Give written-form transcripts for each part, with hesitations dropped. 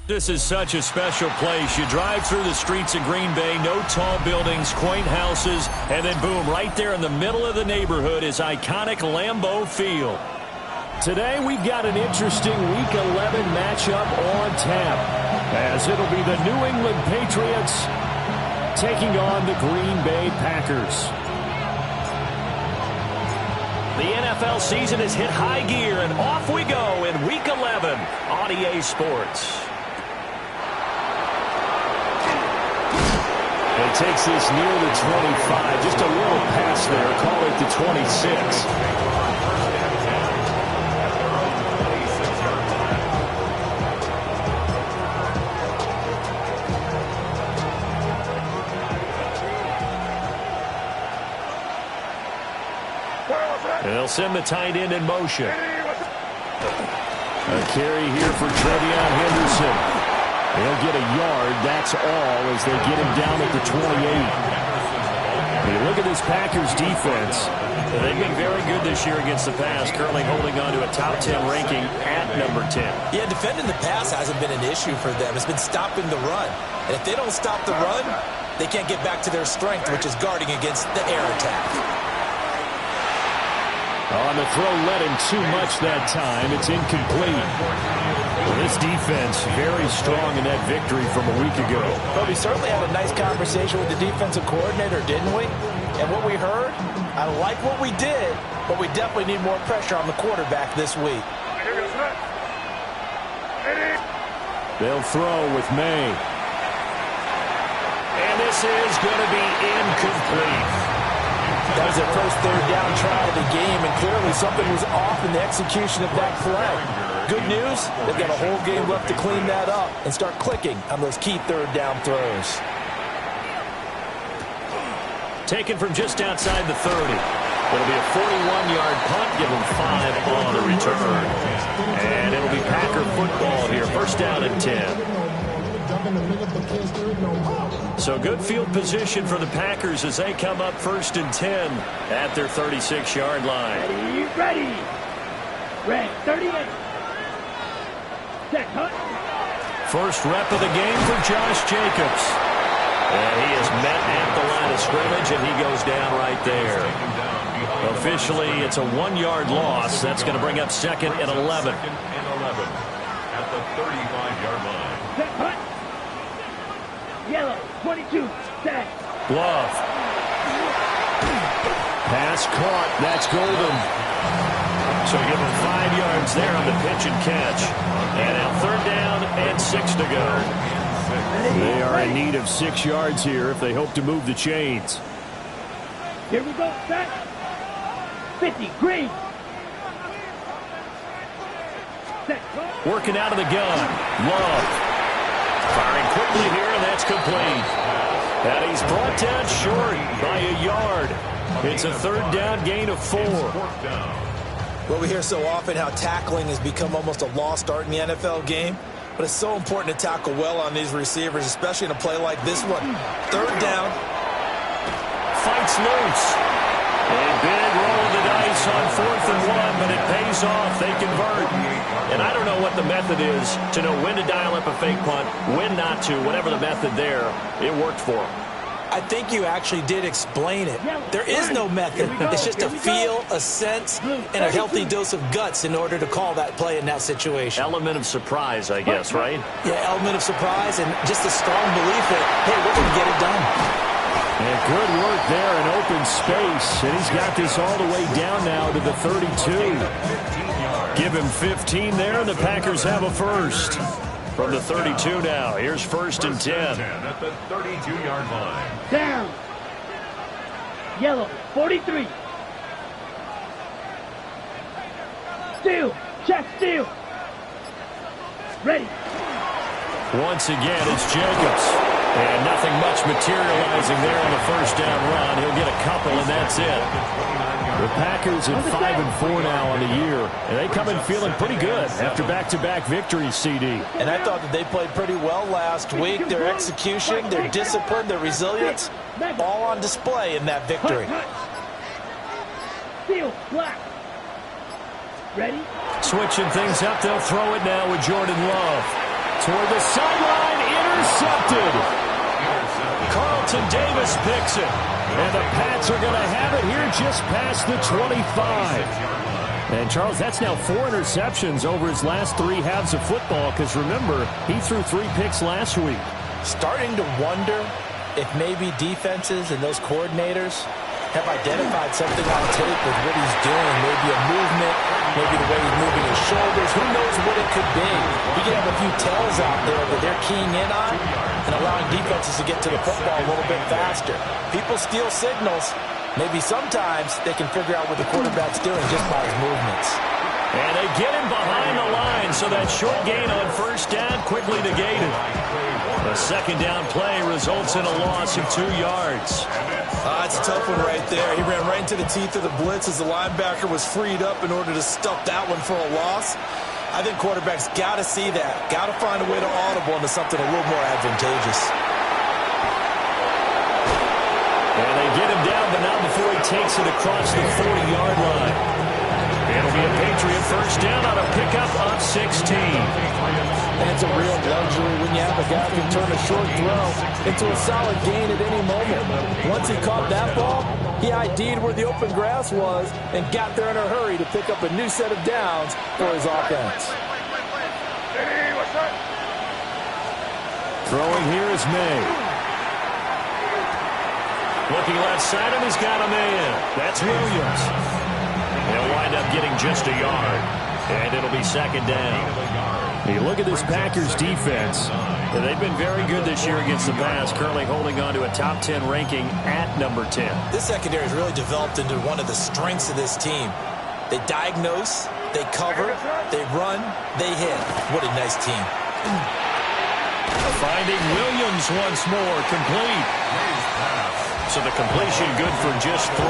This is such a special place. You drive through the streets of Green Bay, no tall buildings, quaint houses, and then boom, right there in the middle of the neighborhood is iconic Lambeau Field. Today we've got an interesting Week 11 matchup on tap, as it'll be the New England Patriots taking on the Green Bay Packers. The NFL season has hit high gear, and off we go in Week 11 on EA Sports. It takes this near the 25, just a little pass there, call it the 26. They'll send the tight end in motion. A carry here for Trevion Henderson. He'll get a yard, that's all, as they get him down at the 28. You look at this Packers defense. They've been very good this year against the pass, currently holding on to a top 10 ranking at number 10. Yeah, defending the pass hasn't been an issue for them. It's been stopping the run. And if they don't stop the run, they can't get back to their strength, which is guarding against the air attack. On the throw, led him too much that time. It's incomplete. Well, this defense very strong in that victory from a week ago. But we certainly had a nice conversation with the defensive coordinator, didn't we? And what we heard, I like what we did, but we definitely need more pressure on the quarterback this week. They'll throw with May. And this is going to be incomplete. That was their first third down try of the game, and clearly something was off in the execution of that play. Good news, they've got a whole game left to clean that up and start clicking on those key third down throws. Taken from just outside the 30. It'll be a 41-yard punt, give them 5 on the return. And it'll be Packer football here, first down and 10. So good field position for the Packers as they come up first and 10 at their 36-yard line. Ready. Red 38. Set, cut. First rep of the game for Josh Jacobs. And he is met at the line of scrimmage, and he goes down right there. Officially, it's a 1-yard loss. That's going to bring up second and 11. At the 35-yard line. Set, cut. Yellow, 22, set. Glove. Pass caught. That's Golden. So give him 5 yards there on the pitch and catch. And now third down and 6 to go. They are in need of 6 yards here if they hope to move the chains. Here we go, set. 50, green. Set, cut. Working out of the gun. Love. Firing quickly here, and that's complete. And he's brought down short by a yard. It's a third down gain of 4. Well, we hear so often how tackling has become almost a lost art in the NFL game. But it's so important to tackle well on these receivers, especially in a play like this one. Third down. Fights loose. A big roll of the dice on 4th and 1, but it pays off. They convert. And I don't know what the method is to know when to dial up a fake punt, when not to, whatever the method there, it worked for them. I think you actually did explain it. There is no method. It's just a feel, a sense, and a healthy dose of guts in order to call that play in that situation. Element of surprise, I guess, right? Yeah, element of surprise and just a strong belief that, hey, we're going to get it done. And good work there in open space. And he's got this all the way down now to the 32. Give him 15 there, and the Packers have a first. From the 32 now, here's first and 10. At the 32-yard line. Down. Yellow, 43. Steal. Check steal. Ready. Once again, it's Jacobs. And nothing much materializing there on the first down run. He'll get a couple, and that's it. The Packers at 5-4 now on the year. And they come in feeling pretty good after back-to-back victories, CD. And I thought that they played pretty well last week. Their execution, their discipline, their resilience, all on display in that victory. Steal. Black. Ready. Switching things up, they'll throw it now with Jordan Love. Toward the sideline, intercepted. Carlton Davis picks it. And the Pats are going to have it here just past the 25. And, Charles, that's now 4 interceptions over his last 3 halves of football because, remember, he threw 3 picks last week. Starting to wonder if maybe defenses and those coordinators have identified something on tape with what he's doing. Maybe a movement, maybe the way he's moving his shoulders. Who knows what it could be? We can have a few tells out there that they're keying in on and allowing defenses to get to the football a little bit faster. People steal signals. Maybe sometimes they can figure out what the quarterback's doing just by his movements. And they get him behind the line, so that short gain on first down quickly negated. The second down play results in a loss of 2 yards. It's a tough one right there. He ran right into the teeth of the blitz as the linebacker was freed up in order to stuff that one for a loss. I think quarterbacks got to see that. Got to find a way to audible into something a little more advantageous. And they get him down, but not before he takes it across the 40-yard line. It'll be a Patriot first down on a pickup of 16. And it's a real luxury when you have a guy who can turn a short throw into a solid gain at any moment. Once he caught that ball, he ID'd where the open grass was and got there in a hurry to pick up a new set of downs for his offense. Throwing here is May. Looking left side, and he's got a man. That's Williams. He'll wind up getting just a yard, and it'll be second down. You look at this Packers defense. They've been very good this year against the pass, currently holding on to a top 10 ranking at number 10. This secondary has really developed into one of the strengths of this team. They diagnose, they cover, they run, they hit. What a nice team. Finding Williams once more, complete. So the completion good for just 3.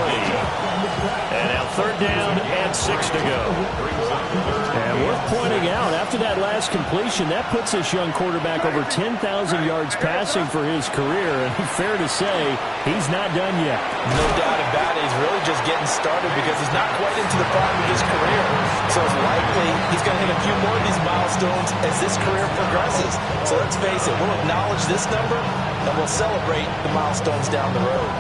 And now third down and 6 to go. And worth pointing out, after that last completion, that puts this young quarterback over 10,000 yards passing for his career. And fair to say, he's not done yet. No doubt about it. He's really just getting started because he's not quite into the prime of his career. So it's likely he's going to hit a few more of these milestones as this career progresses. So let's face it, we'll acknowledge this number and we'll celebrate the milestones down the road.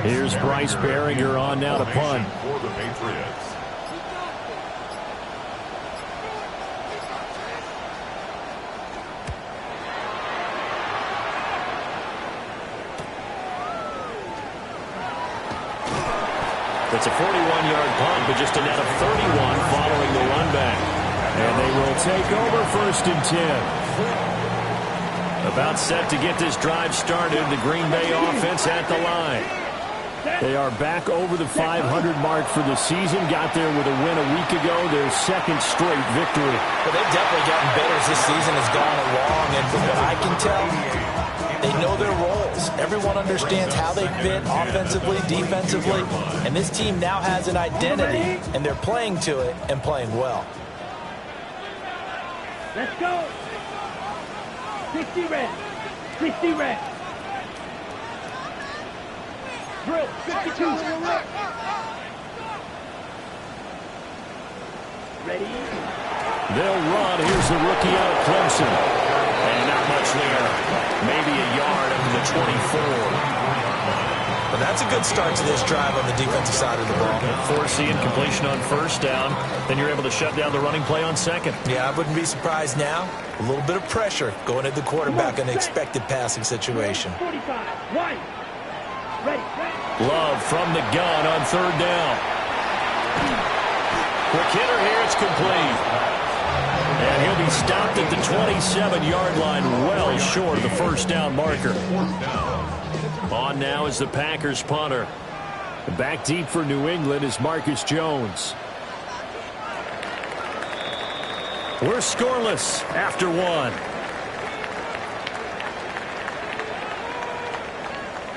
Here's Bryce Behringer on now to punt. For the Patriots. It's a 41-yard punt, but just a net of 31 following the run back. And they will take over first and 10. About set to get this drive started, the Green Bay offense at the line. They are back over the 500 mark for the season. Got there with a win a week ago, their second straight victory. But they've definitely gotten better as this season has gone along. And from what I can tell, they know their roles. Everyone understands how they fit offensively, defensively. And this team now has an identity, and they're playing to it and playing well. Let's go. 60 red. 60 red. Drill. 52. Ready? They'll run. Here's the rookie out of Clemson. And not much there. Maybe a yard up to the 24. But That's a good start to this drive on the defensive side of the ball. Foreseeing completion on first down. Then you're able to shut down the running play on second. Yeah, I wouldn't be surprised now. A little bit of pressure going at the quarterback in an expected passing situation. 45. One. Ready. Love from the gun on third down. Quick hitter here. It's complete. And he'll be stopped at the 27-yard line, well short of the first down marker. On now is the Packers punter. Back deep for New England is Marcus Jones. We're scoreless after one.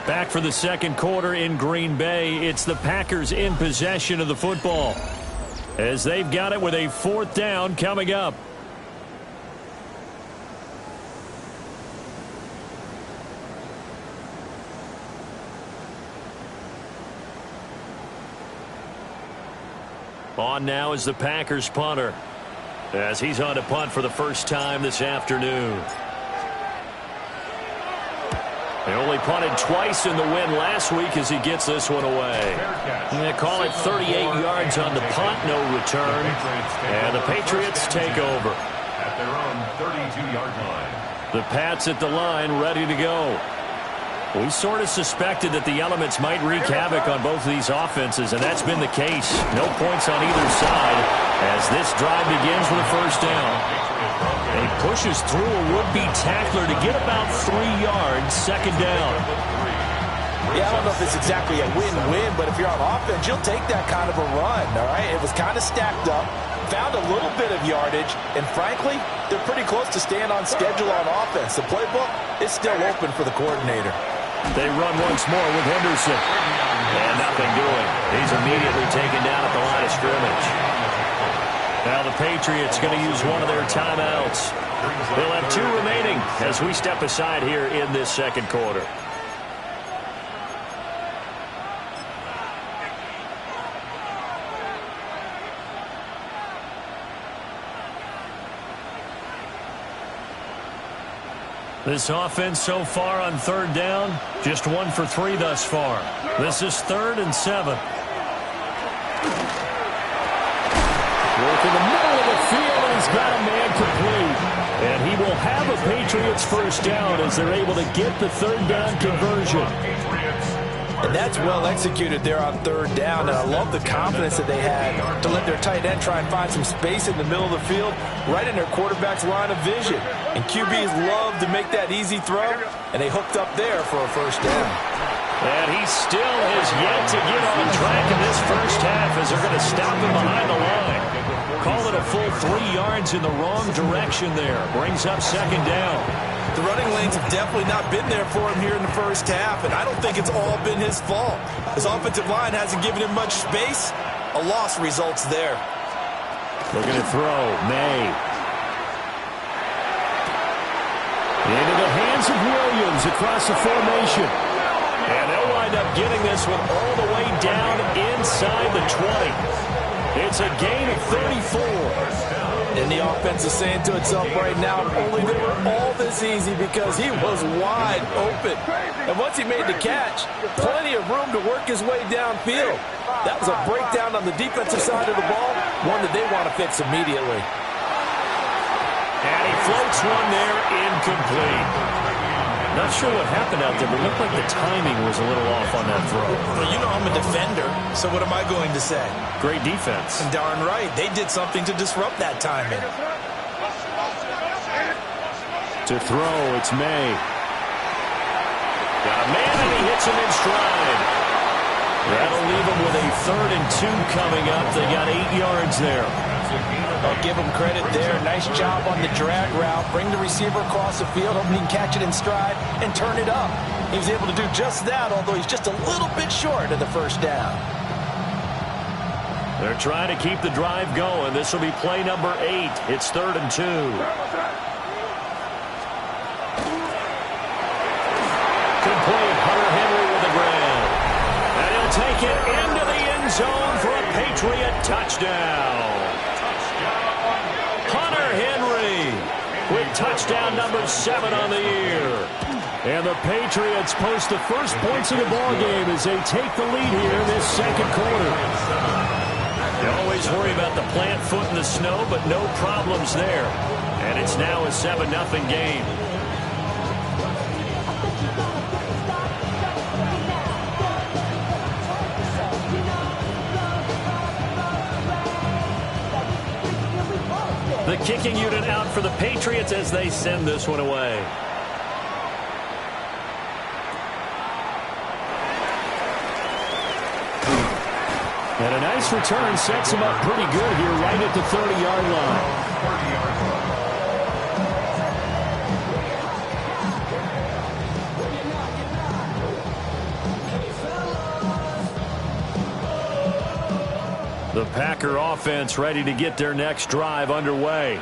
Back for the second quarter in Green Bay. It's the Packers in possession of the football, as they've got it with a fourth down coming up. On now is the Packers punter, as he's on to punt for the first time this afternoon. They only punted twice in the win last week as he gets this one away. They call it 38 yards on the punt, no return. And the Patriots take over. At their own 32-yard line. The Pats at the line, ready to go. We sort of suspected that the elements might wreak havoc on both of these offenses, and that's been the case. No points on either side as this drive begins with a first down. He pushes through a would-be tackler to get about 3 yards, second down. Yeah, I don't know if it's exactly a win-win, but if you're on offense, you'll take that kind of a run, all right? It was kind of stacked up, found a little bit of yardage, and frankly, they're pretty close to staying on schedule on offense. The playbook is still open for the coordinator. They run once more with Henderson. And nothing doing. He's immediately taken down at the line of scrimmage. Now the Patriots going to use one of their timeouts. They'll have 2 remaining as we step aside here in this second quarter. This offense so far on third down, just 1 for 3 thus far. This is 3rd and 7. Work in the middle of the field, and he's got a man complete. And he will have a Patriots first down as they're able to get the third down conversion. And that's well executed there on third down. And I love the confidence that they had to let their tight end try and find some space in the middle of the field, right in their quarterback's line of vision. And QBs love to make that easy throw, and they hooked up there for a first down. And he still has yet to get on track in this first half as they're going to stop him behind the line. Call it a full 3 yards in the wrong direction there. Brings up second down. The running lanes have definitely not been there for him here in the first half, and I don't think it's all been his fault. His offensive line hasn't given him much space. A loss results there. Looking to throw. May. Into the hands of Williams across the formation. And they'll wind up getting this one all the way down inside the 20. It's a gain of 34. And the offense is saying to itself right now, only they were all this easy because he was wide open. And once he made the catch, plenty of room to work his way downfield. That was a breakdown on the defensive side of the ball, one that they want to fix immediately. And he floats one there, incomplete. Not sure what happened out there, but it looked like the timing was a little off on that throw. Well, you know I'm a defender, so what am I going to say? Great defense. And darn right, they did something to disrupt that timing. To throw, it's May. Got a man, and he hits him in stride. That'll leave him with a 3rd and 2 coming up. They got 8 yards there. I'll give him credit there. Nice job on the drag route. Bring the receiver across the field, hoping he can catch it in stride and turn it up. He was able to do just that, although he's just a little bit short of the first down. They're trying to keep the drive going. This will be play number 8. It's 3rd and 2. Complete. Hunter Henry with the grab. And he'll take it into the end zone for a Patriot touchdown. Hunter Henry with touchdown number 7 on the year. And the Patriots post the first points of the ballgame as they take the lead here in this second quarter. You always worry about the plant foot in the snow, but no problems there. And it's now a 7-0 game. The kicking unit out for the Patriots as they send this one away. And a nice return sets him up pretty good here right at the 30-yard line. The Packer offense ready to get their next drive underway.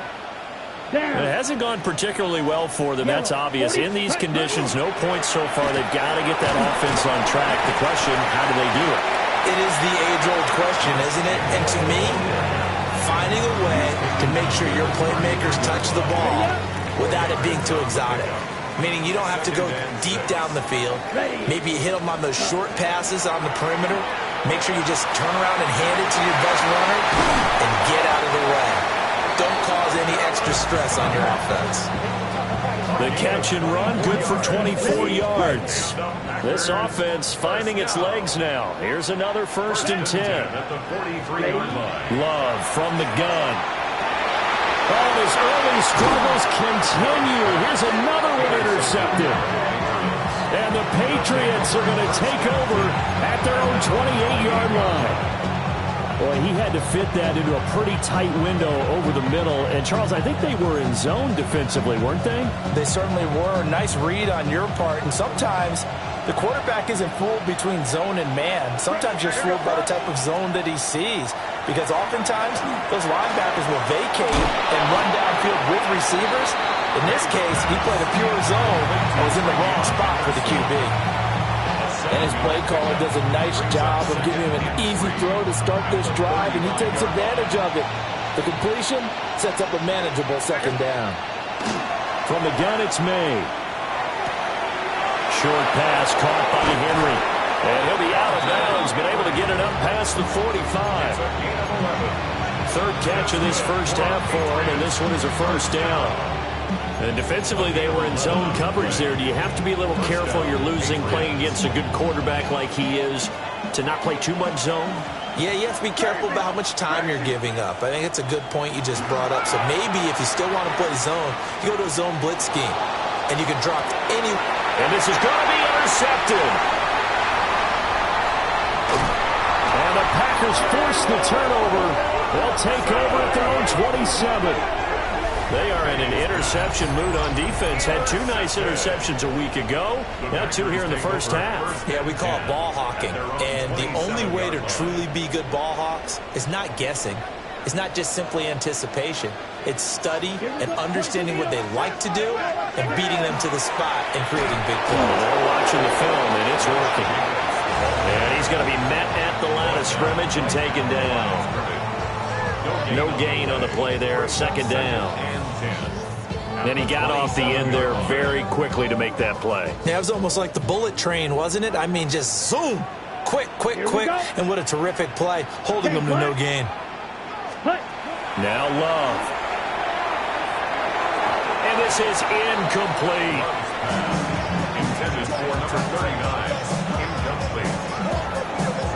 It hasn't gone particularly well for them, that's obvious. In these conditions, no points so far. They've got to get that offense on track. The question, how do they do it? It is the age-old question, isn't it? And to me, finding a way to make sure your playmakers touch the ball without it being too exotic. Meaning you don't have to go deep down the field. Maybe you hit them on those short passes on the perimeter. Make sure you just turn around and hand it to your best runner and get out of the way. Don't cause any extra stress on your offense. The catch and run, good for 24 yards. This offense finding its legs now. Here's another 1st and 10. Love from the gun. Oh, his early struggles continue. Here's another one intercepted. And the Patriots are going to take over at their own 28-yard line. Boy, he had to fit that into a pretty tight window over the middle. And, Charles, I think they were in zone defensively, weren't they? They certainly were. Nice read on your part. And sometimes the quarterback isn't fooled between zone and man. Sometimes you're fooled by the type of zone that he sees. Because oftentimes those linebackers will vacate and run downfield with receivers. In this case, he played a pure zone and was in the wrong spot for the QB. And his play caller does a nice job of giving him an easy throw to start this drive, and he takes advantage of it. The completion sets up a manageable 2nd down. From the gun, it's made. Short pass caught by Henry. And he'll be out of bounds, but able to get it up past the 45. 3rd catch of this first half for him, and this one is a 1st down. And defensively, they were in zone coverage there. Do you have to be a little careful? You're losing playing against a good quarterback like he is to not play too much zone? Yeah, you have to be careful about how much time you're giving up. I think it's a good point you just brought up. So maybe if you still want to play zone, you go to a zone blitz scheme, and you can drop any. And this is going to be intercepted. And the Packers force the turnover. They'll take over at their own 27. They are in an interception mood on defense. Had 2 nice interceptions a week ago. Now 2 here in the first half. Yeah, we call it ball hawking. And the only way to truly be good ball hawks is not guessing. It's not just simply anticipation. It's study and understanding what they like to do and beating them to the spot and creating big plays. They're watching the film, and it's working. And he's going to be met at the line of scrimmage and taken down. No gain on the play there. 2nd down. And he got off the end there very quickly to make that play. Yeah, it was almost like the bullet train, wasn't it? I mean, just zoom. Quick, quick, quick. And what a terrific play, holding them to no gain. Now Love. And this is incomplete. Intended for 39. Incomplete.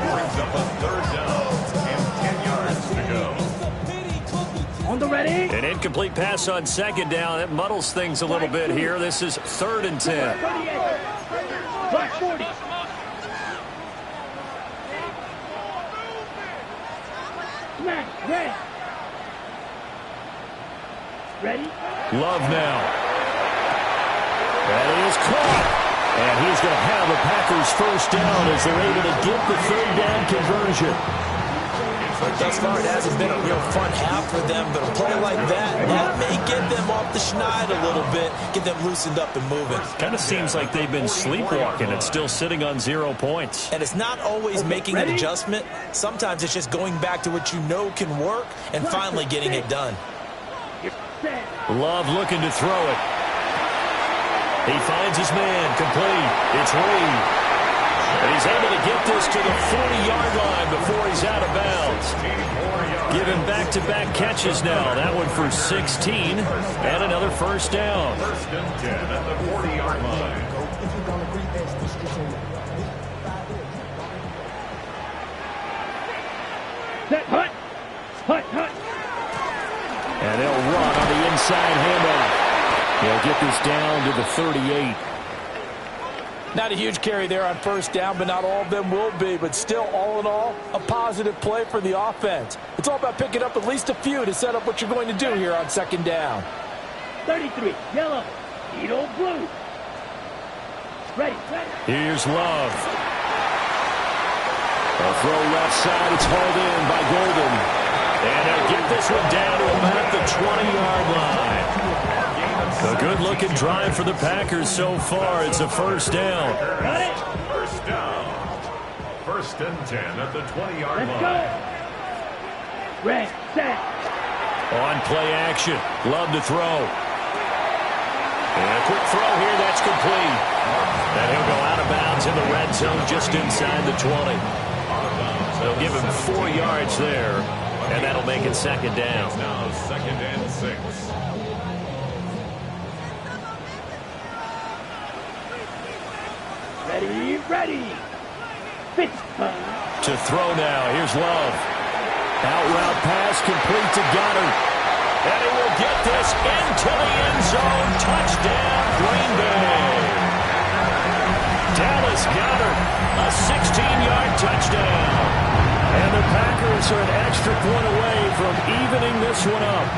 Brings up a 3rd down and 10 yards to go. On the ready. An incomplete pass on 2nd down. That muddles things a little bit here. This is 3rd and 10. Black 40. Smash. Red. Ready? Love now. And it is caught. And he's going to have the Packers 1st down as they're able to get the 3rd down conversion. Thus far, it hasn't been a real fun half for them, but a play like that may get them off the schneid a little bit, get them loosened up and moving. Kind of seems like they've been sleepwalking and still sitting on 0 points. And it's not always making an adjustment. Sometimes it's just going back to what you know can work and finally getting it done. Love looking to throw it. He finds his man, complete. It's Reed. And he's able to get this to the 40-yard line before he's out of bounds. Giving back-to-back catches now. That one for 16 and another first down. First and 10 at the 40-yard line. Set, hut. Hut, hut. And they'll run on the inside handoff. They'll get this down to the 38. Not a huge carry there on first down, but not all of them will be. But still, all in all, a positive play for the offense. It's all about picking up at least a few to set up what you're going to do here on second down. 33, yellow. Edo blue. Ready, ready. Here's Love. A throw left side. It's hauled in by Golden. And they'll get this one down to about the 20-yard line. A good-looking drive for the Packers so far. It's a first down. Got it. First down. First and 10 at the 20-yard Let's line. go. Red, set. On play action. Love to throw. And a quick throw here. That's complete. And he'll go out of bounds in the red zone just inside the 20. They'll give him 4 yards there. And that'll make it second down. Now second and 6. Ready, ready. Fist. To throw now. Here's Love. Out route pass complete to Goddard. And he will get this into the end zone. Touchdown, Green Bay. Dallas Goddard, a 16-yard touchdown. And the Packers are an extra point away from evening this one up.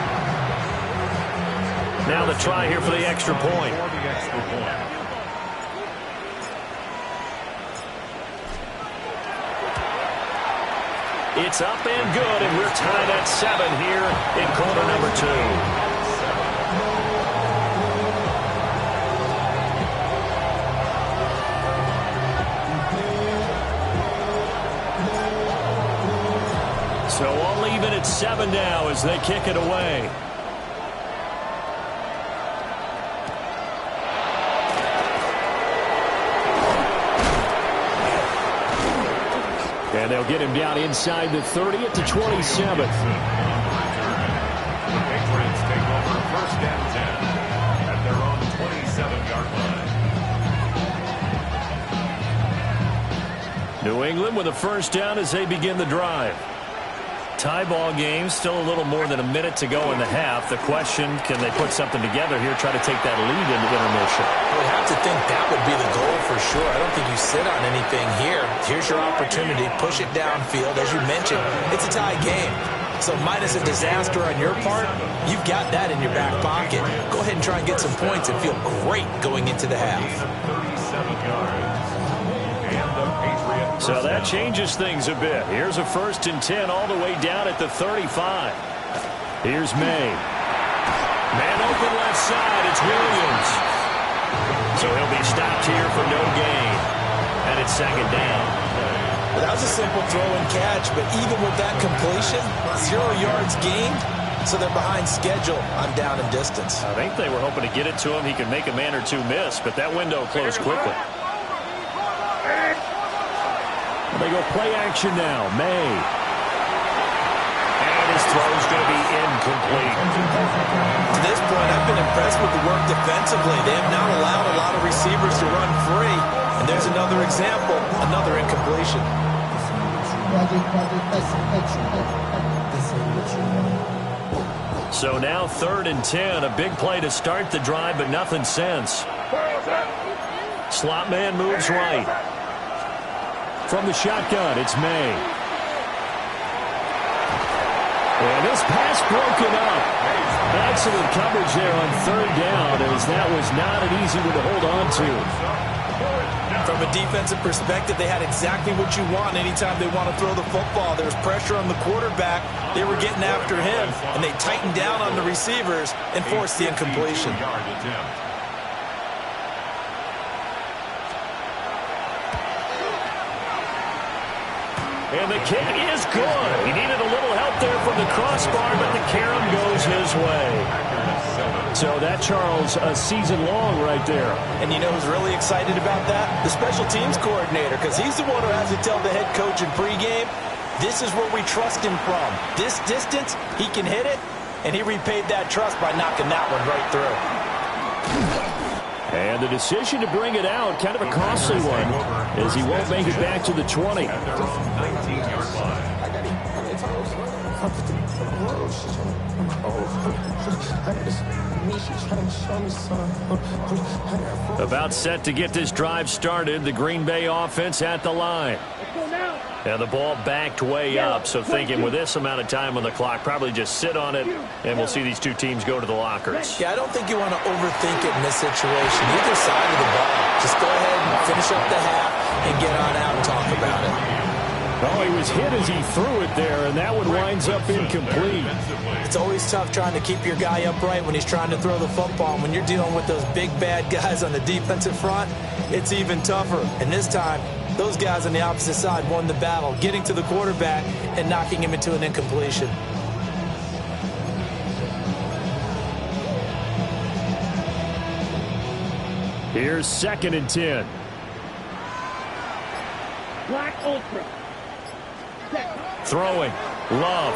Now the try here for the extra point. For the extra point. It's up and good, and we're tied at 7 here in quarter number 2. So all even at 7 now as they kick it away. And they'll get him down inside the 30 at the 27. The Patriots take over first and 10 at their own 27-yard line. New England with a first down as they begin the drive. Tie ball game, still a little more than a minute to go in the half. The question, can they put something together here, try to take that lead into intermission? I would have to think that would be the goal for sure. I don't think you sit on anything here. Here's your opportunity. Push it downfield. As you mentioned, it's a tie game. So minus a disaster on your part, you've got that in your back pocket. Go ahead and try and get some points and feel great going into the half. 37 yards. And the Patriots. So that changes things a bit. Here's a first and 10 all the way down at the 35. Here's May. Man open left side. It's Williams. So he'll be stopped here for no gain. And it's second down. Well, that was a simple throw and catch, but even with that completion, 0 yards gained, so they're behind schedule on down and distance. I think they were hoping to get it to him. He could make a man or two miss, but that window closed quickly. They go play action now. May. And his throw's going to be incomplete. To this point, I've been impressed with the work defensively. They have not allowed a lot of receivers to run free. And there's another example, another incompletion. So now 3rd and 10. A big play to start the drive, but nothing since. Slot man moves right. From the shotgun, it's May. And this pass broken up. Excellent coverage there on 3rd down, as that was not an easy one to hold on to. From a defensive perspective, they had exactly what you want anytime they want to throw the football. There was pressure on the quarterback. They were getting after him, and they tightened down on the receivers and forced the incompletion. And the kick is good. He needed a little help there from the crossbar, but the carom goes his way. So that, Charles, a season long right there. And you know who's really excited about that? The special teams coordinator, because he's the one who has to tell the head coach in pregame, this is where we trust him from. This distance, he can hit it, and he repaid that trust by knocking that one right through. And the decision to bring it out, kind of a costly one, as he won't make it back to the 20. At their own 19-yard line. About set to get this drive started, the Green Bay offense at the line. And the ball backed way up, so thinking with this amount of time on the clock, probably just sit on it, and we'll see these two teams go to the lockers. Yeah, I don't think you want to overthink it in this situation. Either side of the ball. Just go ahead and finish up the half and get on out and talk about it. Oh, he was hit as he threw it there, and that one winds up incomplete. It's always tough trying to keep your guy upright when he's trying to throw the football. And when you're dealing with those big, bad guys on the defensive front, it's even tougher. And this time, those guys on the opposite side won the battle, getting to the quarterback and knocking him into an incompletion. Here's 2nd and 10. Black Ultra. Throwing. Love.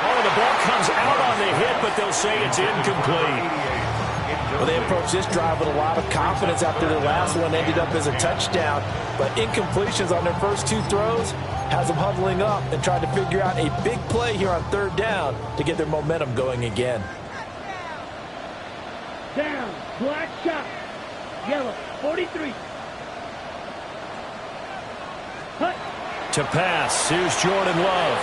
Oh, the ball comes out on the hit, but they'll say it's incomplete. Well, they approached this drive with a lot of confidence after their last one ended up as a touchdown. But incompletions on their first two throws has them huddling up and trying to figure out a big play here on 3rd down to get their momentum going again. Down. Black shot. Yellow. 43. Hut. To pass. Here's Jordan Love.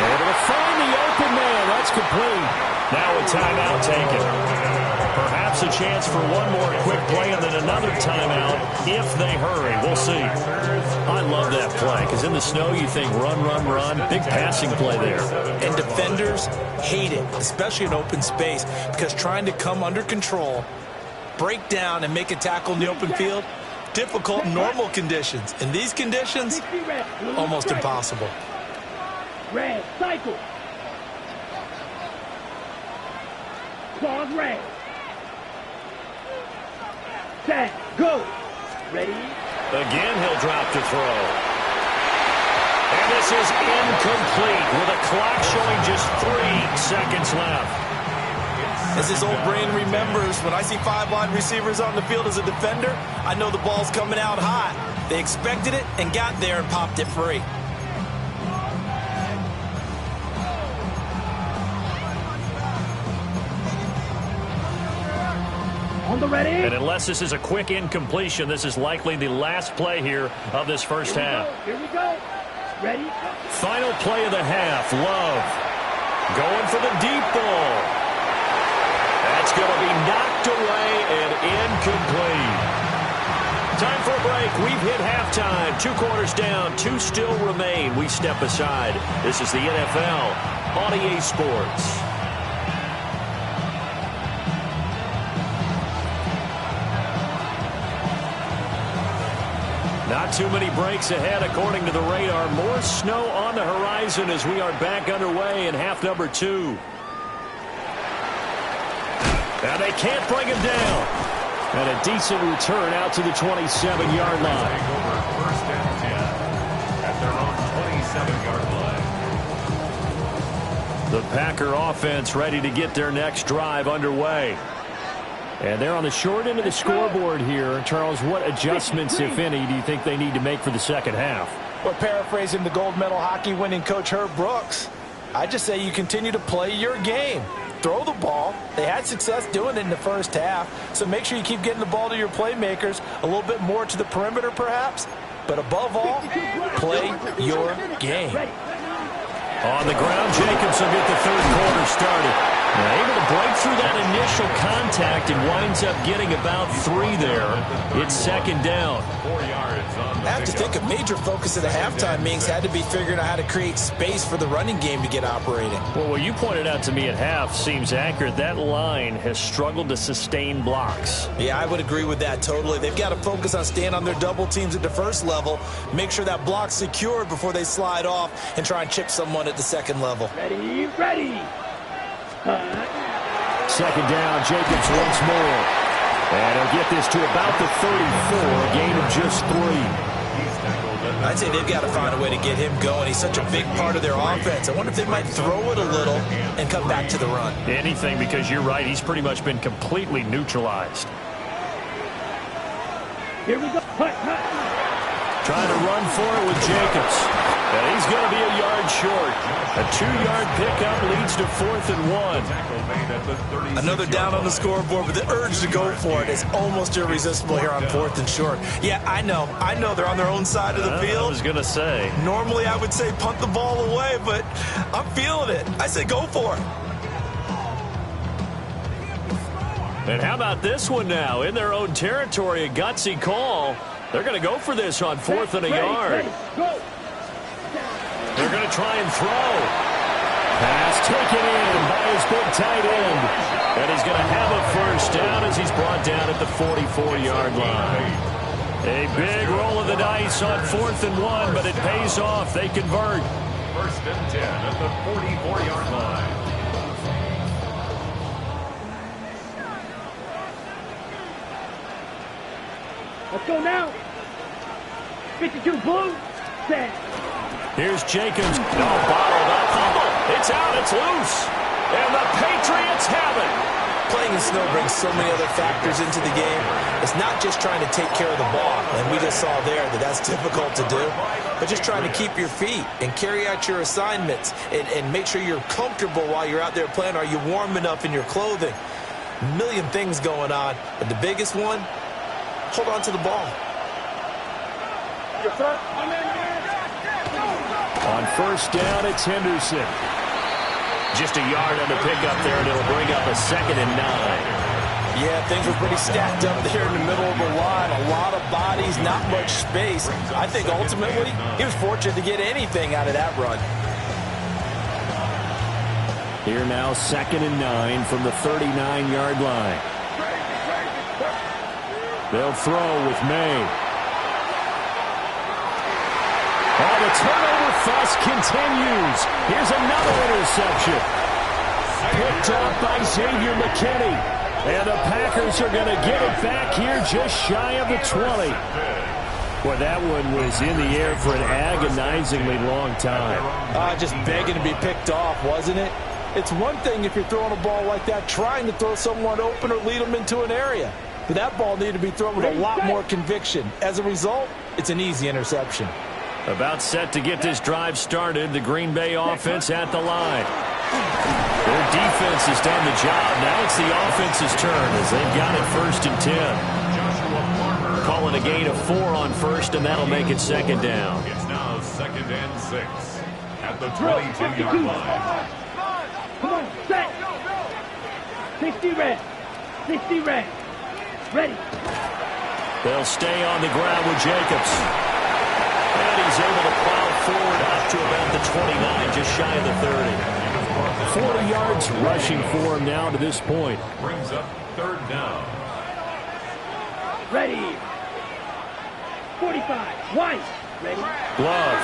Able to find the open man. That's complete. Now a timeout taken. Perhaps a chance for one more quick play and then another timeout if they hurry. We'll see. I love that play because in the snow you think run, run, run. Big passing play there. And defenders hate it, especially in open space, because trying to come under control, break down, and make a tackle in the open field, difficult in normal conditions. In these conditions, almost impossible. Red. Cycle. Pause red. Set. Go. Ready. Again, he'll drop to throw. And this is incomplete with a clock showing just 3 seconds left. As his old brain remembers, when I see 5 wide receivers on the field as a defender, I know the ball's coming out hot. They expected it and got there and popped it free. On the ready. And unless this is a quick incompletion, this is likely the last play here of this first half. Here we go. Ready. Final play of the half. Love going for the deep ball. That's going to be knocked away and incomplete. Time for a break. We've hit halftime. 2 quarters down. 2 still remain. We step aside. This is the NFL on EA Sports. Not too many breaks ahead according to the radar. More snow on the horizon as we are back underway in half number 2. Now they can't bring him down. And a decent return out to the 27-yard line. First and 10 at their own 27-yard line. The Packer offense ready to get their next drive underway. And they're on the short end of the scoreboard here. Charles, what adjustments, if any, do you think they need to make for the second half? Well, paraphrasing the gold medal hockey winning coach Herb Brooks, I just say you continue to play your game. Throw the ball. They had success doing it in the first half, so make sure you keep getting the ball to your playmakers, a little bit more to the perimeter perhaps, but above all, play your game. On the ground, Jacobs will get the third quarter started. Able to break through that initial contact and winds up getting about 3 there. It's second down. 4 yards on the I have to think a major focus of the halftime meetings had to be figuring out how to create space for the running game to get operating. Well, what you pointed out to me at half seems accurate. That line has struggled to sustain blocks. Yeah, I would agree with that totally. They've got to focus on staying on their double teams at the first level, make sure that block's secured before they slide off and try and chip someone at the second level. Ready, ready. Second down, Jacobs once more. And he'll get this to about the 34, a gain of just 3. I'd say they've got to find a way to get him going. He's such a big part of their offense. I wonder if they might throw it a little and come back to the run. Anything, because you're right. He's pretty much been completely neutralized. Here we go. Hut, hut. Trying to run for it with Jacobs. And he's going to be a yard short. A 2-yard pickup leads to 4th and 1. Another down on the scoreboard, but the urge to go for it is almost irresistible here on 4th and short. Yeah, I know they're on their own side of the field. I was going to say. Normally I would say punt the ball away, but I'm feeling it. I say go for it. And how about this one now? In their own territory, a gutsy call. They're going to go for this on 4th and a yard. Ready, go. They're going to try and throw. Pass taken in by his big tight end. And he's going to have a first down as he's brought down at the 44-yard line. A big roll of the dice on 4th and 1, but it pays off. They convert. 1st and 10 at the 44-yard line. Let's go now. 52 blue. Set. Here's Jacobs. No, bottled up. Fumble. It's out. It's loose. And the Patriots have it. Playing in snow brings so many other factors into the game. It's not just trying to take care of the ball, and we just saw there that that's difficult to do, but just trying to keep your feet and carry out your assignments and make sure you're comfortable while you're out there playing. Are you warm enough in your clothing? A million things going on, but the biggest one, hold on to the ball. On first down, it's Henderson. Just a yard on the pickup there, and it'll bring up a 2nd and 9. Yeah, things were pretty stacked up there in the middle of the line. A lot of bodies, not much space. I think ultimately he was fortunate to get anything out of that run. Here now, 2nd and 9 from the 39-yard line. They'll throw with May. Oh, the turnover fuss continues. Here's another interception. Picked up by Xavier McKinney. And the Packers are going to get it back here just shy of the 20. Boy, that one was in the air for an agonizingly long time. Just begging to be picked off, wasn't it? It's one thing if you're throwing a ball like that, trying to throw someone open or lead them into an area. But that ball needed to be thrown with a lot more conviction. As a result, it's an easy interception. About set to get this drive started. The Green Bay offense at the line. Their defense has done the job. Now it's the offense's turn as they've got it 1st and 10. Calling a gain of 4 on first, and that'll make it 2nd down. It's now 2nd and 6 at the 22-yard line. Come on, set. 60 red. 60 red. Ready. They'll stay on the ground with Jacobs. And he's able to plow forward out to about the 29, just shy of the 30. 40 yards rushing for him now to this point. Brings up 3rd down. Ready. 45. White. Ready. Glove.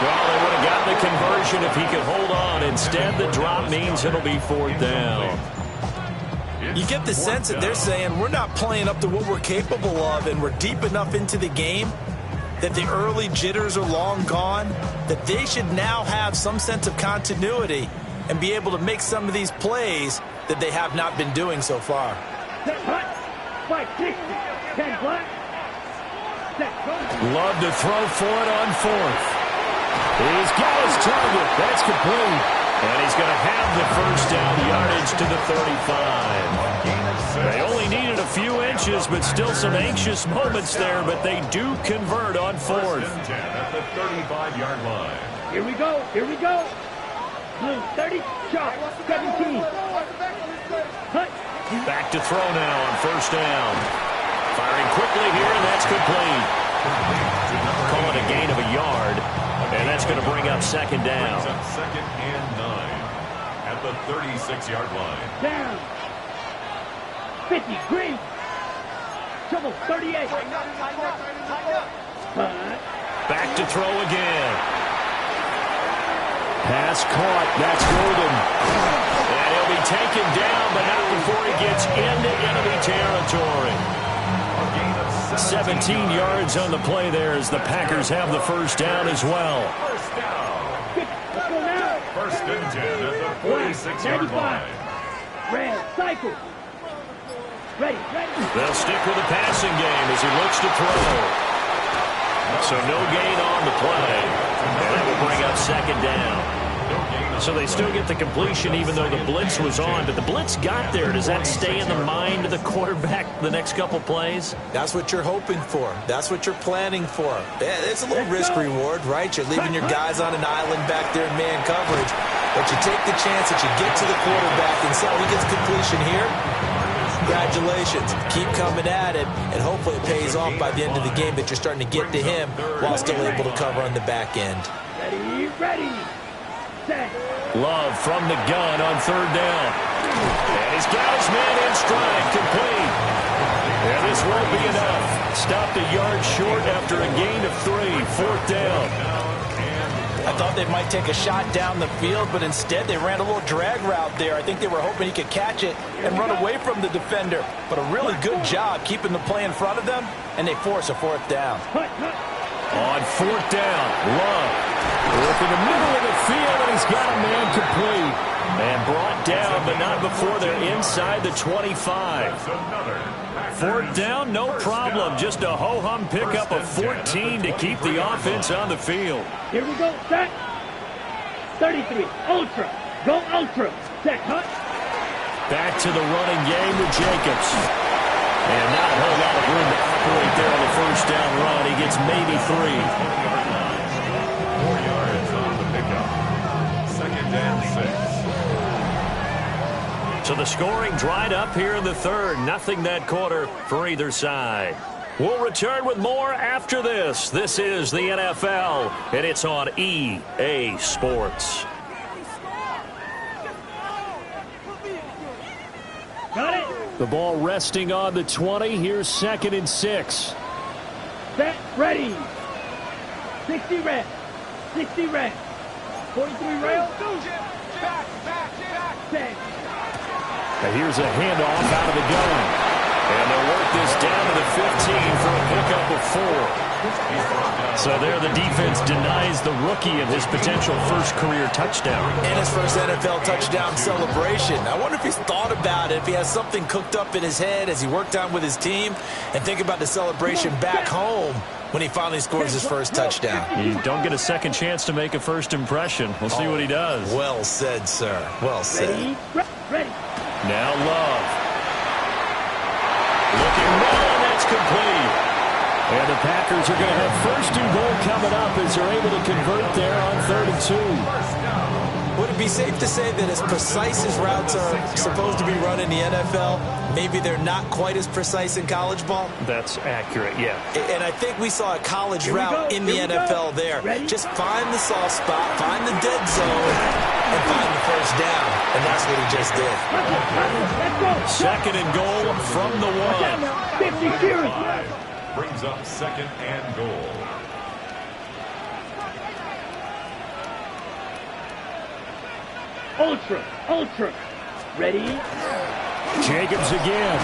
Well, they would have gotten the conversion if he could hold on. Instead, the drop means it'll be 4th down. You get the sense that they're saying we're not playing up to what we're capable of, and we're deep enough into the game that the early jitters are long gone, that they should now have some sense of continuity and be able to make some of these plays that they have not been doing so far. Set hot. 560. 10 black. Set go. Love to throw for it on 4th. He's got his target. That's complete. And he's going to have the first down yardage to the 35. They only needed a few inches, but still some anxious moments there, but they do convert on 4th. At the 35-yard line. Here we go. Here we go. Blue, 30, shot, 17. Hut. Back to throw now on first down. Firing quickly here, and that's complete. Call it a gain of a yard, and that's going to bring up second down. Brings up second and 9 at the 36-yard line. Down. 50, green. Trouble, 38. Back to throw again. Pass caught. That's Golden. And he'll be taken down, but not before he gets into enemy territory. 17 yards on the play there as the Packers have the first down as well. First down. Let's go now. First and 10 at the 46-yard line. Red, cycle. Ready, ready. They'll stick with the passing game as he looks to throw. So no gain on the play. And that will bring up second down. So they still get the completion even though the blitz was on. But the blitz got there. Does that stay in the mind of the quarterback the next couple plays? That's what you're hoping for. That's what you're planning for. It's a little risk-reward, right? You're leaving your guys on an island back there in man coverage. But you take the chance that you get to the quarterback and so he gets completion here. Congratulations. Keep coming at it, and hopefully it pays off by the end of the game that you're starting to get to him while still able to cover on the back end. Ready, ready. Set. Love from the gun on third down. And he's got his man in stride, complete. And this won't be enough. Stopped a yard short after a gain of 3, fourth down. I thought they might take a shot down the field, but instead they ran a little drag route there. I think they were hoping he could catch it and run away from the defender. But a really good job keeping the play in front of them, and they force a fourth down. On fourth down, Love working the middle of the field, and he's got a man complete. And brought down, but not before they're inside the 25. Fourth down, no problem. Just a ho-hum pickup of 14 to keep the offense on the field. Here we go, set. 33, ultra. Go ultra. Set, hut. Back to the running game with Jacobs. And not a whole lot of room to operate there on the first down run. He gets maybe 3. 4 yards on the pickup. Second and 6. So the scoring dried up here in the third. Nothing that quarter for either side. We'll return with more after this. This is the NFL, and it's on EA Sports. Got it. The ball resting on the 20. Here's second and 6. Set, ready. 60 red. 60 red. 43 rail. Set. Here's a handoff out of the gun. And they'll work this down to the 15 for a pickup of 4. So there the defense denies the rookie of his potential first career touchdown. And his first NFL touchdown celebration. I wonder if he's thought about it, if he has something cooked up in his head as he worked out with his team, and think about the celebration back home when he finally scores his first touchdown. You don't get a second chance to make a first impression. We'll see what he does. Well said, sir. Well said. Ready, ready. Now Love. Looking well, and that's complete. And the Packers are going to have first and goal coming up as they're able to convert there on 3rd and 2. Would it be safe to say that as precise as routes are supposed to be run in the NFL, maybe they're not quite as precise in college ball? That's accurate, yeah. And I think we saw a college route in the NFL there. Just find the soft spot, find the dead zone, and find the first down. And that's what he just did. Let's go. Second and goal from the 1. 50 series. Brings up second and goal. Ultra, ultra. Ready? Jacobs again.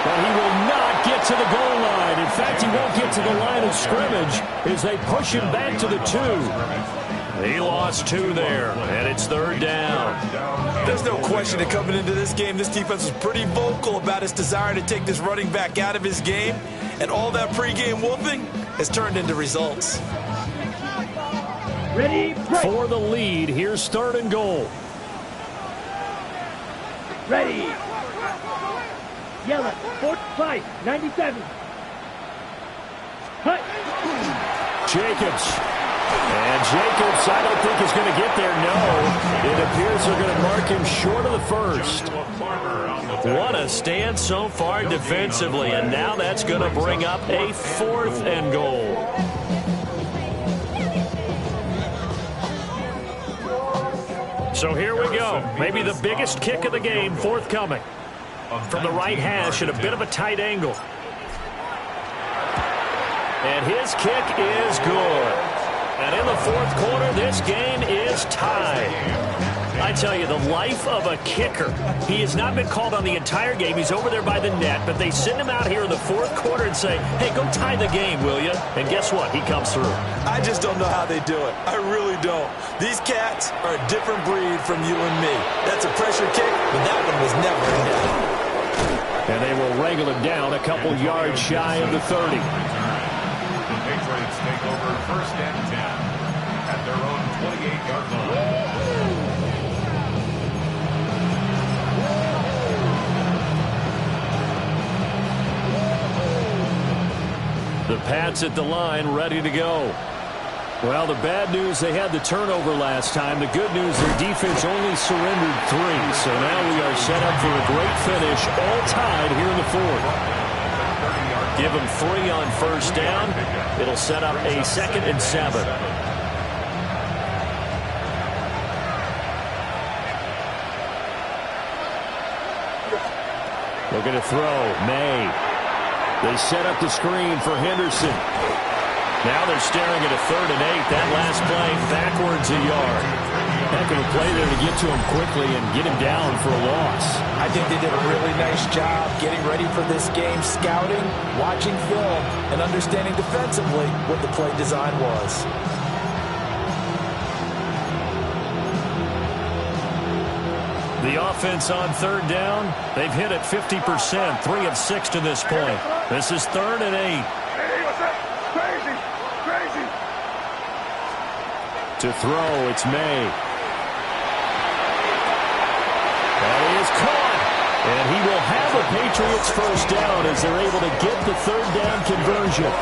But he will not get to the goal line. In fact, he won't get to the line of scrimmage as they push him back to the 2. He lost 2 there, and it's 3rd down. There's no question that coming into this game, this defense was pretty vocal about its desire to take this running back out of his game, and all that pregame whooping has turned into results. Ready? For the lead, here's 3rd and goal. Ready. Yellow, 45, 97. Hut. Jacobs And Jacobs, I don't think is going to get there. No, it appears they're going to mark him short of the first. What a stand so far defensively, and now that's going to bring up a 4th and goal. So here we go. Maybe the biggest kick of the game forthcoming. From the right hash at a bit of a tight angle. And his kick is good. And in the 4th quarter, this game is tied. I tell you, the life of a kicker. He has not been called on the entire game. He's over there by the net, but they send him out here in the 4th quarter and say, hey, go tie the game, will you? And guess what? He comes through. I just don't know how they do it. I really don't. These cats are a different breed from you and me. That's a pressure kick, but that one was never in doubt. And they will wrangle him down a couple yards shy of the 30. The Patriots take over 1st and 10 at their own 28-yard line. The Pats at the line, ready to go. Well, the bad news, they had the turnover last time. The good news, their defense only surrendered 3. So now we are set up for a great finish, all tied here in the 4th. Give them 3 on 1st down. It'll set up a 2nd and 7. Looking to throw, May. They set up the screen for Henderson. Now they're staring at a 3rd and 8. That last play backwards a yard. Heck of a play there to get to him quickly and get him down for a loss. I think they did a really nice job getting ready for this game, scouting, watching film, and understanding defensively what the play design was. The offense on 3rd down, they've hit it 50%, 3 of 6 to this point. This is 3rd and 8. Crazy. To throw, it's May. That is caught. And he will have a Patriots 1st down as they're able to get the 3rd down conversion.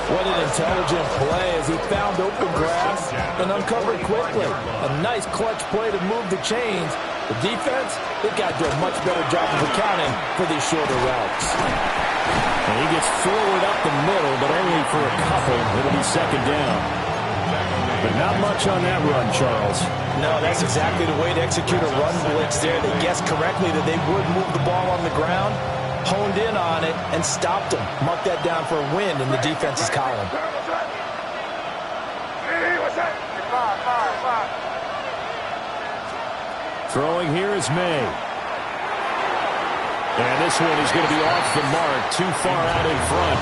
What an intelligent play as he found open grass and uncovered quickly. A nice clutch play to move the chains. The defense, they've got to do a much better job of accounting for these shorter routes. And he gets forward up the middle, but only for a couple. It'll be 2nd down. But not much on that run, Charles. No, that's exactly the way to execute a run blitz there. They guessed correctly that they would move the ball on the ground, honed in on it, and stopped them. Mark that down for a win in the defense's column. Throwing here is May. And this one is going to be off the mark, too far out in front.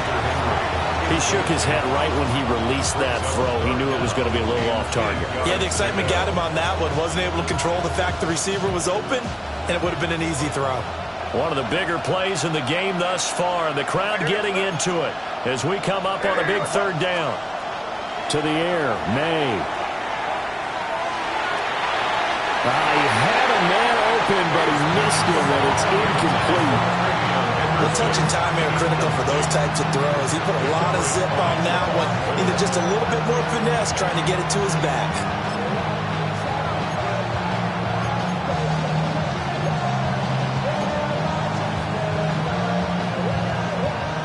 He shook his head right when he released that throw. He knew it was going to be a little off target. Yeah, the excitement got him on that one. Wasn't able to control the fact the receiver was open, and it would have been an easy throw. One of the bigger plays in the game thus far. The crowd getting into it as we come up on a big 3rd down. To the air, May. He had a man open, but he missed him, and it's incomplete. The touch and time are critical for those types of throws. He put a lot of zip on that one. Either just a little bit more finesse trying to get it to his back.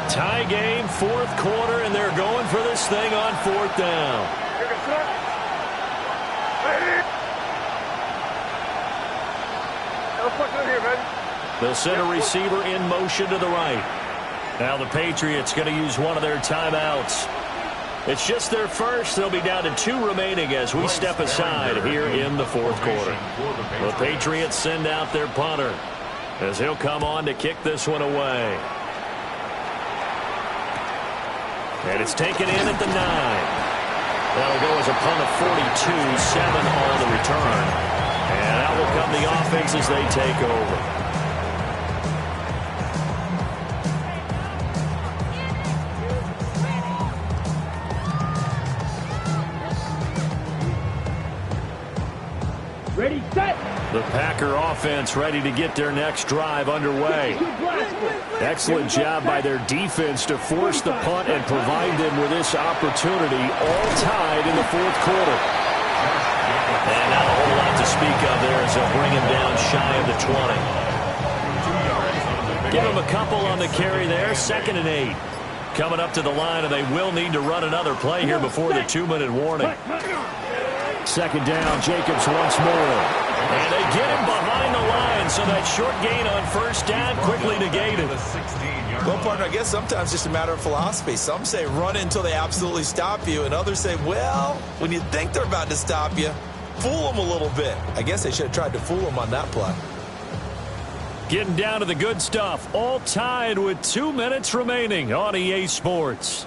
Tie game, 4th quarter, and they're going for this thing on 4th down. They'll send a receiver in motion to the right. Now the Patriots going to use one of their timeouts. It's just their first. They'll be down to 2 remaining as we step aside here in the 4th quarter. The Patriots send out their punter as he'll come on to kick this one away. And it's taken in at the 9. That'll go as a punt of 42, 7 on the return. And out will come the offense as they take over. Ready, set. The Packer offense ready to get their next drive underway. Excellent job by their defense to force the punt and provide them with this opportunity, all tied in the fourth quarter. And not a whole lot to speak of there as they'll bring him down shy of the 20. Give him a couple on the carry there, 2nd and 8. Coming up to the line, and they will need to run another play here before the 2-minute warning. 2nd down, Jacobs once more. And they get him behind the line, so that short gain on 1st down quickly negated. Well, partner, I guess sometimes it's just a matter of philosophy. Some say run until they absolutely stop you, and others say, well, when you think they're about to stop you, fool them a little bit. I guess they should have tried to fool them on that play. Getting down to the good stuff, all tied with 2 minutes remaining on EA Sports.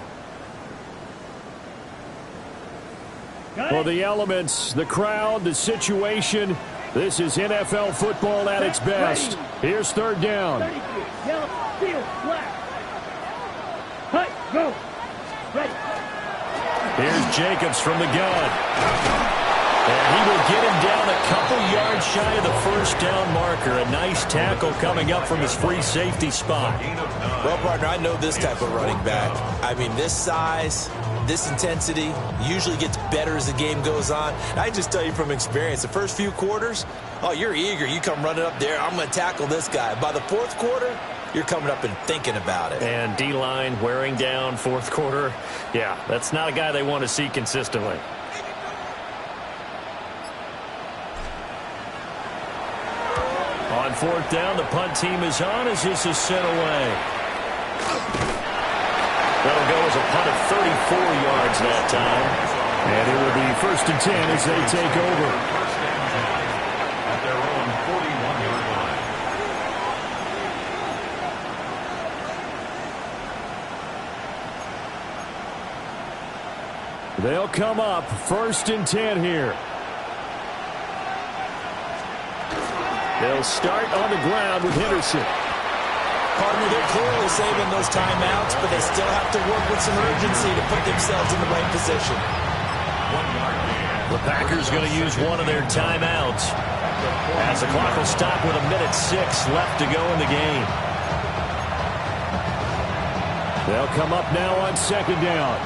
Well, the elements, the crowd, the situation, this is NFL football at its best. Here's 3rd down. Yellow, field, black. Hut, go. Ready. Here's Jacobs from the gun. And he will get him down a couple yards shy of the 1st down marker. A nice tackle coming up from his free safety spot. Well, partner, I know this type of running back. I mean, this size, this intensity usually gets better as the game goes on. I just tell you from experience, the first few quarters, oh, you're eager. You come running up there, I'm going to tackle this guy. By the 4th quarter, you're coming up and thinking about it. And D-line wearing down 4th quarter. Yeah, that's not a guy they want to see consistently. On 4th down, the punt team is on as this is sent away. That'll go as a punt of 34 yards that time. And it will be 1st and 10 as they take over. At their own 41-yard line. They'll come up 1st and 10 here. They'll start on the ground with Henderson. Partner, they're clearly saving those timeouts, but they still have to work with some urgency to put themselves in the right position. The Packers going to use one of their timeouts as the clock will stop with 1:06 left to go in the game. They'll come up now on 2nd down.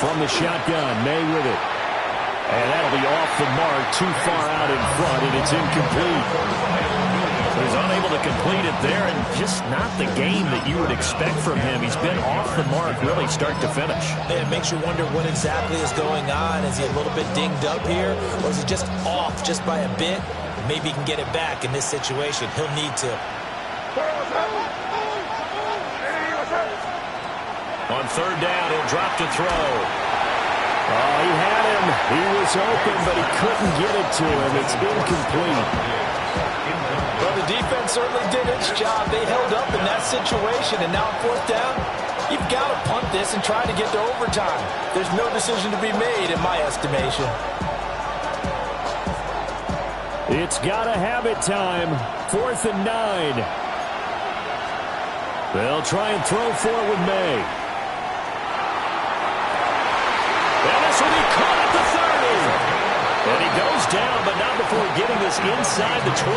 From the shotgun, May with it. And that'll be off the mark, too far out in front, and it's incomplete. He's unable to complete it there, and just not the game that you would expect from him. He's been off the mark really start to finish. It makes you wonder what exactly is going on. Is he a little bit dinged up here, or is he just off just by a bit? Maybe he can get it back in this situation. He'll need to. On 3rd down, he'll drop to throw. Oh, he had him. He was open, but he couldn't get it to him. It's incomplete. Well, the defense certainly did its job. They held up in that situation, and now on 4th down, you've got to punt this and try to get to overtime. There's no decision to be made, in my estimation. It's got to have it time. 4th and 9. They'll try and throw for it with May. And this will be caught at the 30. And he goes down, but not before getting this inside the 25.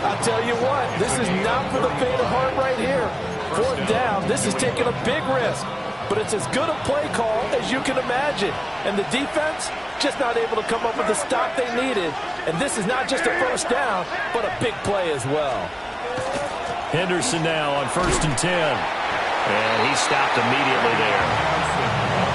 I'll tell you what, this is not for the faint of heart right here. 4th down, this is taking a big risk. But it's as good a play call as you can imagine. And the defense, just not able to come up with the stop they needed. And this is not just a 1st down, but a big play as well. Henderson now on 1st and 10. And he stopped immediately there.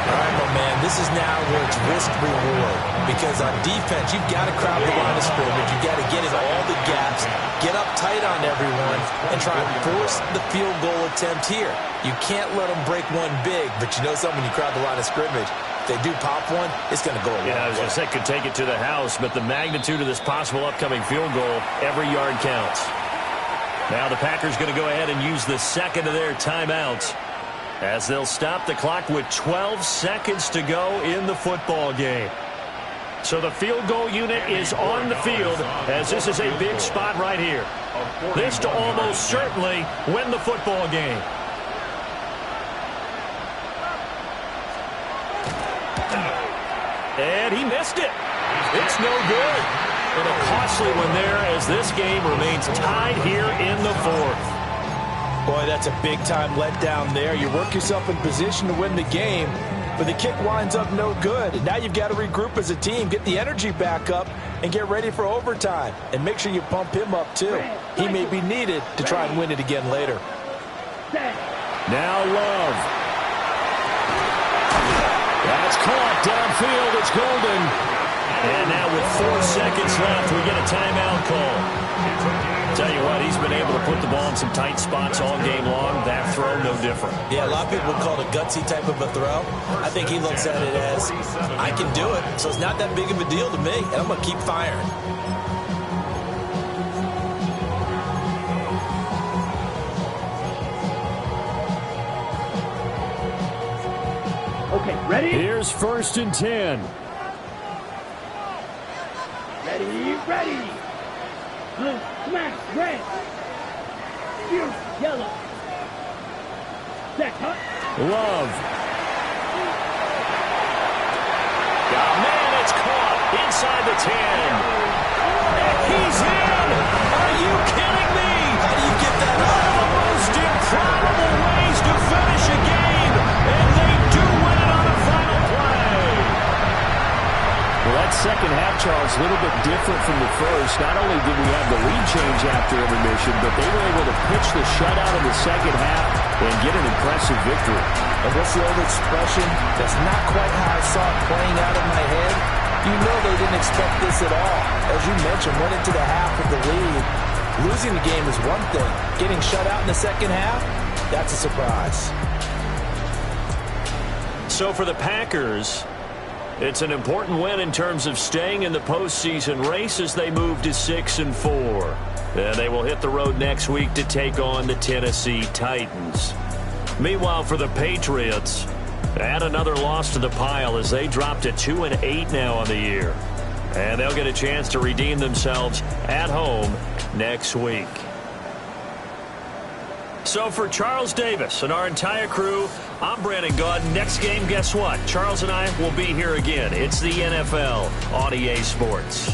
All right, my man, this is now where it's risk-reward. Because on defense, you've got to crowd the line of scrimmage. You've got to get in all the gaps, get up tight on everyone, and try and force the field goal attempt here. You can't let them break one big, but you know something, when you crowd the line of scrimmage, if they do pop one, it's going to go a long way. I was going to say could take it to the house, but the magnitude of this possible upcoming field goal, every yard counts. Now the Packers going to go ahead and use the 2nd of their timeouts as they'll stop the clock with 12 seconds to go in the football game. So the field goal unit is on the field as this is a big spot right here. This to almost certainly win the football game. And he missed it. It's no good. And a costly one there as this game remains tied here in the fourth. Boy, that's a big-time letdown there. You work yourself in position to win the game, but the kick winds up no good. And now you've got to regroup as a team, get the energy back up, and get ready for overtime. And make sure you pump him up, too. He may be needed to try and win it again later. Now Love. That's caught downfield. It's Golden. And now with 4 seconds left, we get a timeout call. Tell you what, he's been able to put the ball in some tight spots all game long. That throw, no different. Yeah, a lot of people would call it a gutsy type of a throw. I think he looks at it as, I can do it, so it's not that big of a deal to me, and I'm going to keep firing. Okay, ready? Here's 1st and 10. Ready. Blue, smash, red. Blue, yellow. Set, hut. Love. Oh, man, it's caught inside the 10. And he's in. Are you kidding me? How do you get that One of the most improbable ways to finish a game. And they do win it on the final play. Well, that second half, Charles, a little bit different from the first. Not only did we have the lead change after intermission, but they were able to pitch the shutout in the second half and get an impressive victory. And what's the old expression? That's not quite how I saw it playing out in my head. You know they didn't expect this at all. As you mentioned, went into the half with the lead. Losing the game is one thing. Getting shut out in the second half, that's a surprise. So for the Packers, it's an important win in terms of staying in the postseason race as they move to 6-4. And they will hit the road next week to take on the Tennessee Titans. Meanwhile, for the Patriots, add another loss to the pile as they drop to 2-8 now on the year. And they'll get a chance to redeem themselves at home next week. So for Charles Davis and our entire crew, I'm Brandon Gaud. Next game, guess what? Charles and I will be here again. It's the NFL on EA Sports.